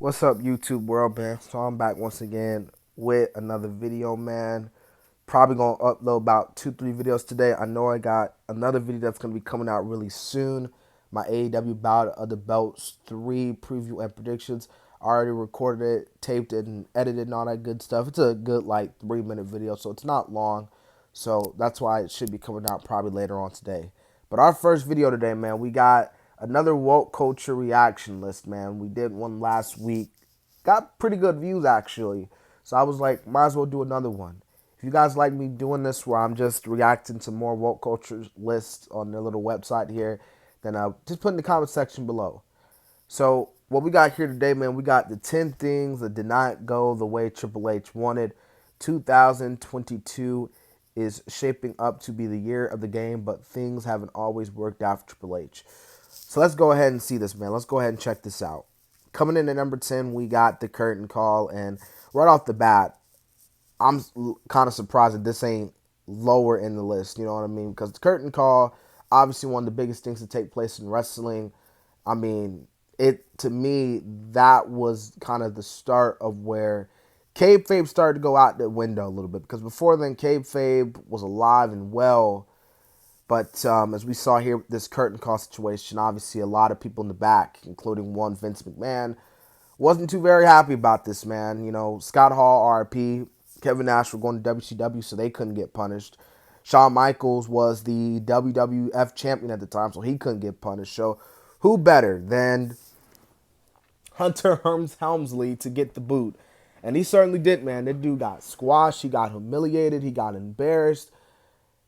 What's up, YouTube world, man? So I'm back once again with another video, man. Probably gonna upload about 2, 3 videos today. I know I got another video that's gonna be coming out really soon. My AEW Bout of the Belts 3 preview and predictions. I already recorded it, taped it, and edited and all that good stuff. It's a good 3-minute video, so it's not long. So that's why it should be coming out probably later on today. But our first video today, man, we got another woke culture reaction list, man. We did one last week. Got pretty good views, actually. So I was like, might as well do another one. If you guys like me doing this where I'm just reacting to more woke culture lists on their little website here, then just put in the comment section below. So what we got here today, man, we got the 10 things that did not go the way Triple H wanted. 2022 is shaping up to be the year of the game, but things haven't always worked out for Triple H. So let's go ahead and see this, man. Let's go ahead and check this out. Coming in at number 10, we got the curtain call, and right off the bat, I'm kind of surprised that this ain't lower in the list. You know what I mean? Because the curtain call, obviously one of the biggest things to take place in wrestling. I mean, it to me that was kind of the start of where kayfabe started to go out the window a little bit. Because before then, kayfabe was alive and well. But as we saw here with this curtain call situation, obviously a lot of people in the back, including one Vince McMahon, wasn't too very happy about this, man. You know, Scott Hall, RP, Kevin Nash were going to WCW, so they couldn't get punished. Shawn Michaels was the WWF champion at the time, so he couldn't get punished. So who better than Hunter Hearns Helmsley to get the boot? And he certainly did, man. That dude got squashed. He got humiliated. He got embarrassed.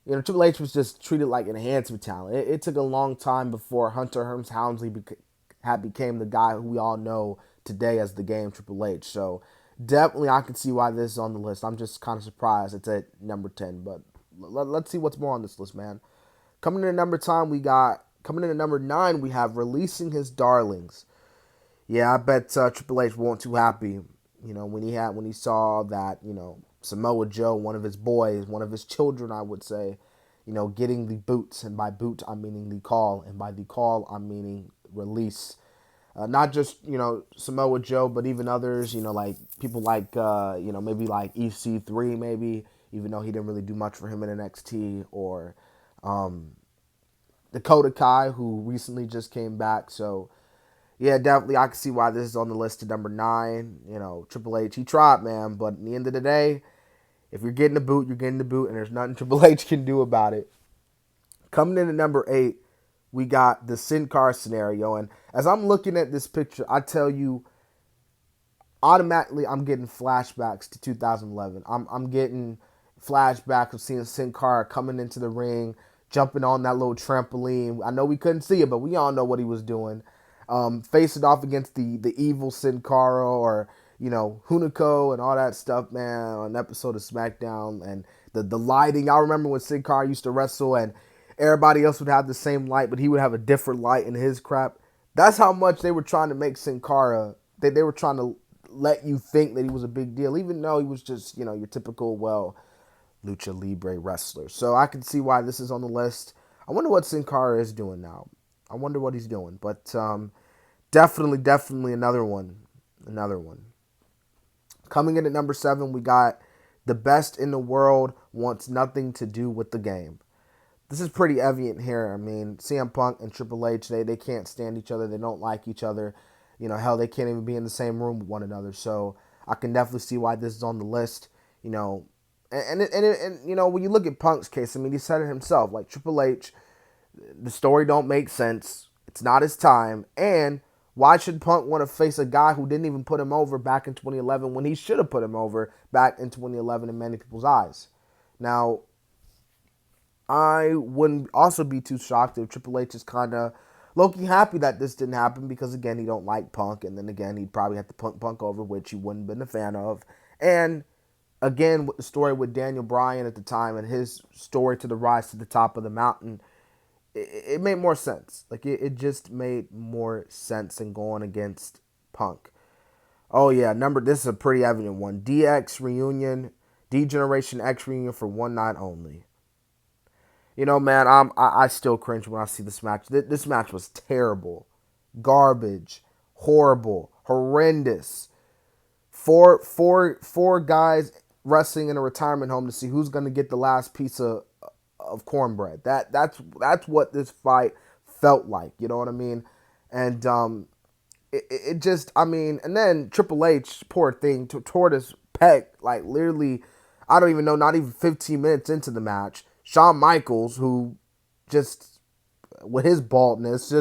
You know, Triple H was just treated like enhancement talent. It took a long time before Hunter Hearns Helmsley became the guy who we all know today as the game Triple H. So definitely I can see why this is on the list. I'm just kind of surprised it's at number 10. But let's see what's more on this list, man. Coming in at number 9, we have releasing his darlings. Yeah, I bet Triple H wasn't too happy. You know, when he saw that, Samoa Joe, one of his boys, one of his children, I would say, getting the boots, and by boot I'm meaning the call, and by the call I'm meaning release. Not just Samoa Joe, but even others. Like people like maybe like EC3, maybe, even though he didn't really do much for him in NXT, or Dakota Kai, who recently just came back. So yeah, definitely I can see why this is on the list to number 9. Triple H, he tried, man, but at the end of the day, if you're getting the boot, you're getting the boot, and there's nothing Triple H can do about it. Coming in at number 8, we got the Sin Cara scenario. And as I'm looking at this picture, I tell you, automatically I'm getting flashbacks to 2011. I'm getting flashbacks of seeing Sin Cara coming into the ring, jumping on that little trampoline. I know we couldn't see it, but we all know what he was doing. Facing off against the evil Sin Cara, or Hunico and all that stuff, man, on an episode of SmackDown. And the lighting. I remember when Sin Cara used to wrestle and everybody else would have the same light, but he would have a different light in his crap. That's how much they were trying to make Sin Cara. They were trying to let you think that he was a big deal, even though he was just, your typical, lucha libre wrestler. So I can see why this is on the list. I wonder what Sin Cara is doing now. I wonder what he's doing. But definitely another one. Another one. Coming in at number 7, we got the best in the world wants nothing to do with the game. This is pretty evident here. I mean, CM Punk and Triple H, they can't stand each other. They don't like each other. Hell, they can't even be in the same room with one another. So I can definitely see why this is on the list. And when you look at Punk's case, I mean, he said it himself. Like, Triple H, the story don't make sense. It's not his time. And why should Punk want to face a guy who didn't even put him over back in 2011 when he should have put him over back in 2011 in many people's eyes? Now, I wouldn't also be too shocked if Triple H is kind of low-key happy that this didn't happen, because, again, he don't like Punk, and then, again, he'd probably have to Punk over, which he wouldn't have been a fan of. And, again, with the story with Daniel Bryan at the time and his story to the rise to the top of the mountain, it made more sense. Like, it just made more sense than going against Punk. Oh, yeah, this is a pretty evident one. DX reunion, D-Generation X reunion for one night only. Man, I still cringe when I see this match. This match was terrible, garbage, horrible, Horrendous. Four guys wrestling in a retirement home to see who's gonna get the last piece of cornbread. That's what this fight felt like. You know what I mean? And it just, I mean, and then Triple H, poor thing, tore his pec, like literally, I don't even know, not even 15 minutes into the match. Shawn Michaels, who just, with his baldness,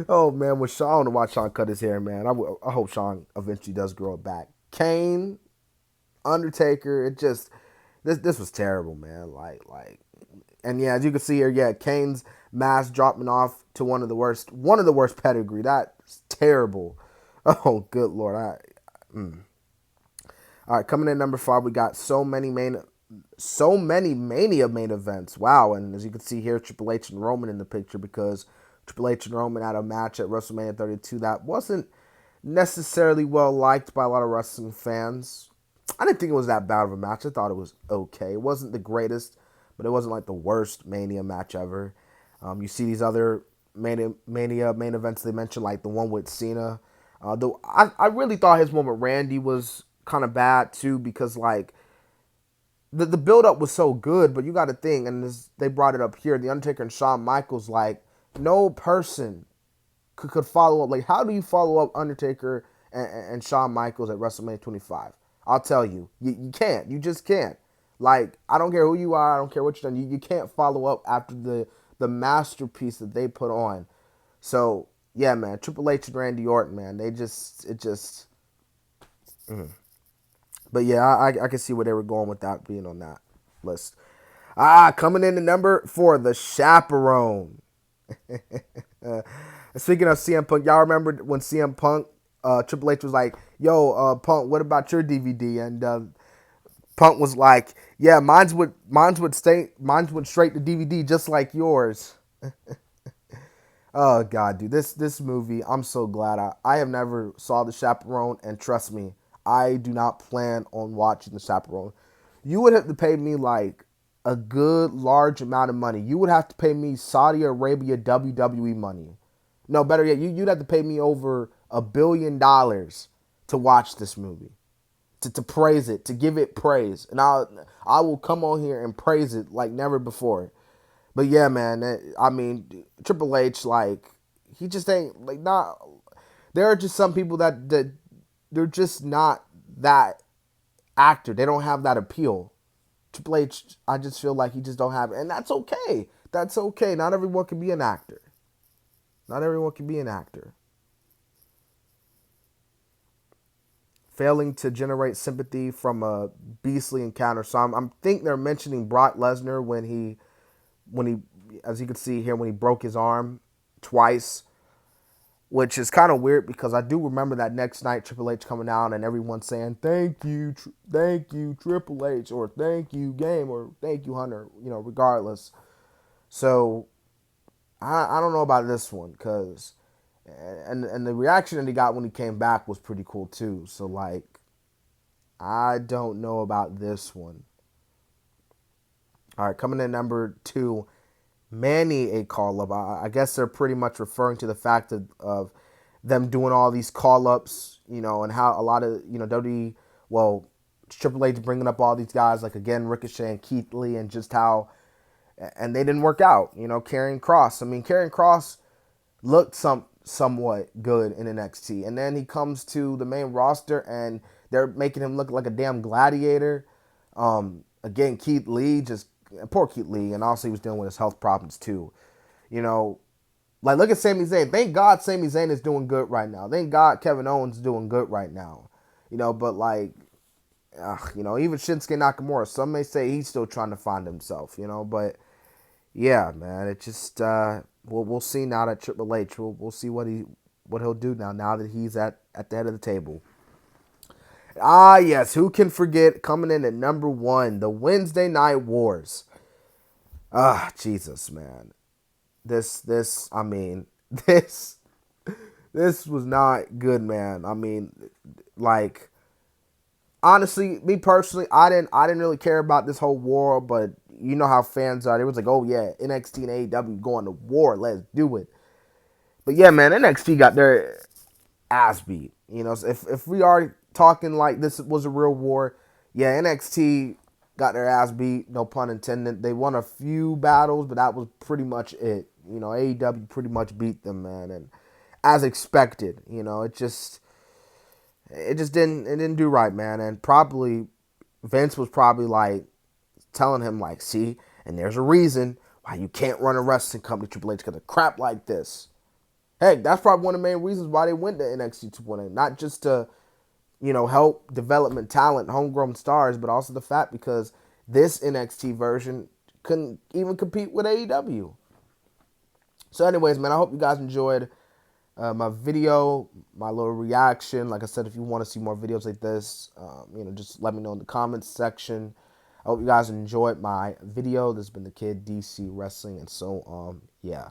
oh man, with Shawn, to watch Shawn cut his hair, man. I hope Shawn eventually does grow it back. Kane, Undertaker, it just, this was terrible, man. And yeah, as you can see here, yeah, Kane's mask dropping off to one of the worst pedigree. That's terrible. Oh, good lord. All right, coming in number 5, we got so many Mania main events. Wow, and as you can see here, Triple H and Roman in the picture, because Triple H and Roman had a match at WrestleMania 32 that wasn't necessarily well liked by a lot of wrestling fans. I didn't think it was that bad of a match. I thought it was okay. It wasn't the greatest, but it wasn't like the worst Mania match ever. You see these other Mania main events they mentioned, like the one with Cena. Though I really thought his one with Randy was kind of bad too, because like the build up was so good, but you got to think, and they brought it up here, the Undertaker and Shawn Michaels, like no person could follow up. Like, how do you follow up Undertaker and Shawn Michaels at WrestleMania 25? I'll tell you, you can't. You just can't. Like, I don't care who you are. I don't care what you've done. You can't follow up after the masterpiece that they put on. So, yeah, man, Triple H and Randy Orton, man, but yeah, I can see where they were going with that being on that list. Coming in at number 4, the Chaperone. Speaking of CM Punk, y'all remember when CM Punk, Triple H was like, "Yo, Punk, what about your DVD?" And Punk was like, "Yeah, mine's went straight to DVD, just like yours." Oh God, dude, this movie, I'm so glad I have never saw The Chaperone, and trust me, I do not plan on watching The Chaperone. You would have to pay me like a good large amount of money. You would have to pay me Saudi Arabia WWE money. No, better yet, you'd have to pay me over $1 billion to watch this movie, to praise it, to give it praise, and I will come on here and praise it like never before. But yeah, man, I mean, Triple H, like, he just ain't, like, not, there are just some people that they're just not that actor. They don't have that appeal. Triple H, I just feel like he just don't have it. And that's okay. That's okay. Not everyone can be an actor. Not everyone can be an actor. Failing to generate sympathy from a beastly encounter. So I'm think they're mentioning Brock Lesnar when he, as you can see here, when he broke his arm twice, which is kind of weird because I do remember that next night Triple H coming out and everyone saying thank you Triple H, or thank you Game, or thank you Hunter, regardless. So I don't know about this one, because and the reaction that he got when he came back was pretty cool too. So like, I don't know about this one. All right, coming in number 2, Manny a call up. I guess they're pretty much referring to the fact of them doing all these call ups, and how a lot of WWE, well, Triple H bringing up all these guys, like again Ricochet and Keith Lee, and just how, and they didn't work out. Karrion Kross. I mean, Karrion Kross looked somewhat good in NXT, and then he comes to the main roster and they're making him look like a damn gladiator. Again, Keith Lee, just poor Keith Lee, and also he was dealing with his health problems too. Like, look at Sami Zayn. Thank God Sami Zayn is doing good right now. Thank God Kevin Owens is doing good right now. But like, even Shinsuke Nakamura, some may say he's still trying to find himself. But yeah, man, it just we'll see now that Triple H. We'll see what he'll do now that he's at the head of the table. Yes, who can forget, coming in at number 1, the Wednesday Night Wars. Jesus, man. I mean, this was not good, man. I mean, like, honestly, me personally, I didn't really care about this whole war, but you know how fans are. It was like, oh yeah, NXT and AEW going to war, let's do it. But yeah, man, NXT got their ass beat. You know, so if we are talking like this was a real war, yeah, NXT got their ass beat, no pun intended. They won a few battles, but that was pretty much it. You know, AEW pretty much beat them, man, and as expected, you know, it just didn't do right, man, and probably Vince was probably like telling him like, see, and there's a reason why you can't run a wrestling company, Triple H, because of crap like this. Hey, that's probably one of the main reasons why they went to NXT 2.0. Not just to, you know, help development talent, homegrown stars, but also the fact because this NXT version couldn't even compete with AEW. So, anyways, man, I hope you guys enjoyed my video, my little reaction. Like I said, if you want to see more videos like this, you know, just let me know in the comments section. I hope you guys enjoyed my video. This has been the Kid DC Wrestling, and so yeah.